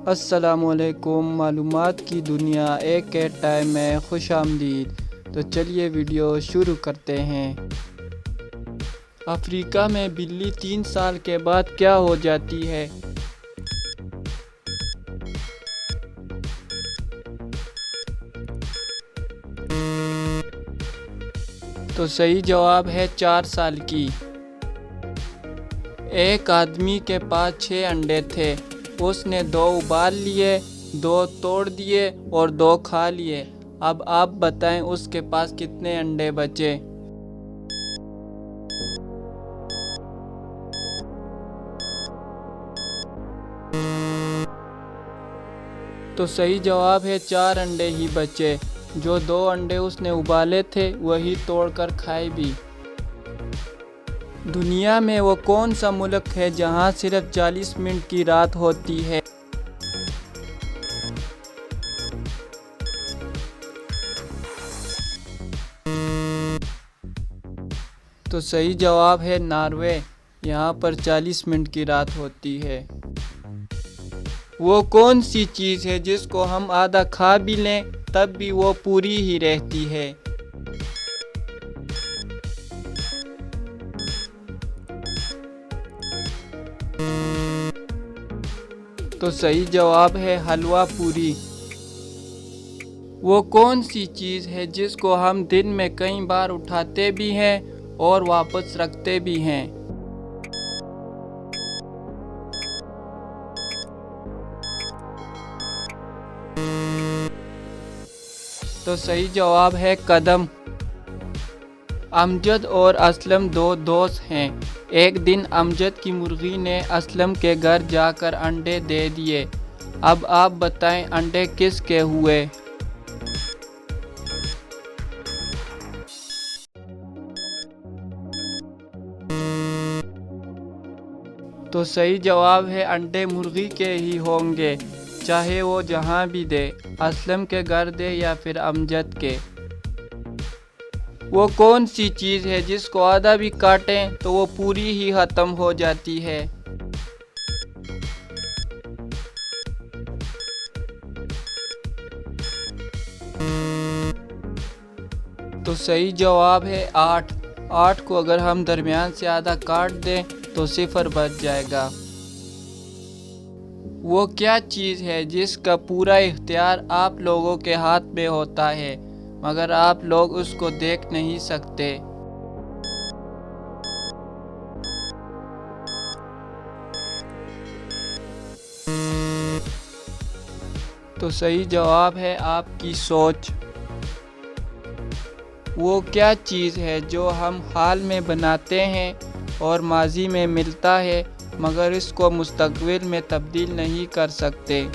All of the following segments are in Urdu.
السلام علیکم، معلومات کی دنیا ایک ٹائم میں خوش آمدید۔ تو چلیے ویڈیو شروع کرتے ہیں۔ افریقہ میں بلی 3 سال کے بعد کیا ہو جاتی ہے؟ تو صحیح جواب ہے 4 سال کی۔ ایک آدمی کے پاس 6 انڈے تھے۔ اس نے 2 ابال لیے، 2 توڑ دیے اور 2 کھا لیے۔ اب آپ بتائیں اس کے پاس کتنے انڈے بچے؟ تو صحیح جواب ہے 4 انڈے ہی بچے۔ جو 2 انڈے اس نے ابالے تھے وہی توڑ کر کھائے بھی۔ دنیا میں وہ کون سا ملک ہے جہاں صرف 40 منٹ کی رات ہوتی ہے؟ تو صحیح جواب ہے ناروے۔ یہاں پر 40 منٹ کی رات ہوتی ہے۔ وہ کون سی چیز ہے جس کو ہم آدھا کھا بھی لیں تب بھی وہ پوری ہی رہتی ہے؟ تو صحیح جواب ہے حلوہ پوری۔ وہ کون سی چیز ہے جس کو ہم دن میں کئی بار اٹھاتے بھی ہیں اور واپس رکھتے بھی ہیں؟ تو صحیح جواب ہے قدم۔ امجد اور اسلم 2 دوست ہیں۔ ایک دن امجد کی مرغی نے اسلم کے گھر جا کر انڈے دے دیے۔ اب آپ بتائیں انڈے کس کے ہوئے؟ تو صحیح جواب ہے انڈے مرغی کے ہی ہوں گے، چاہے وہ جہاں بھی دے، اسلم کے گھر دے یا پھر امجد کے۔ وہ کون سی چیز ہے جس کو آدھا بھی کاٹیں تو وہ پوری ہی ختم ہو جاتی ہے؟ تو صحیح جواب ہے 8۔ 8 کو اگر ہم درمیان سے آدھا کاٹ دیں تو 0 بچ جائے گا۔ وہ کیا چیز ہے جس کا پورا اختیار آپ لوگوں کے ہاتھ میں ہوتا ہے مگر آپ لوگ اس کو دیکھ نہیں سکتے؟ تو صحیح جواب ہے آپ کی سوچ۔ وہ کیا چیز ہے جو ہم حال میں بناتے ہیں اور ماضی میں ملتا ہے مگر اس کو مستقبل میں تبدیل نہیں کر سکتے؟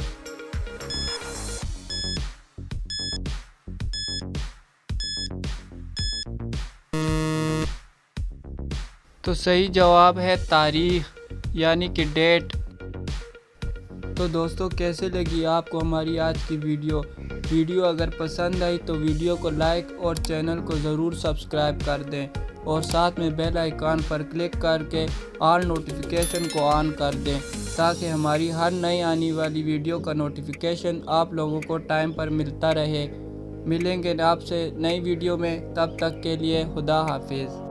تو صحیح جواب ہے تاریخ، یعنی کہ ڈیٹ۔ تو دوستو کیسے لگی آپ کو ہماری آج کی ویڈیو اگر پسند آئی تو ویڈیو کو لائک اور چینل کو ضرور سبسکرائب کر دیں اور ساتھ میں بیل آئیکن پر کلک کر کے آل نوٹیفیکیشن کو آن کر دیں تاکہ ہماری ہر نئی آنے والی ویڈیو کا نوٹیفیکیشن آپ لوگوں کو ٹائم پر ملتا رہے۔ ملیں گے آپ سے نئی ویڈیو میں، تب تک کے لیے خدا حافظ۔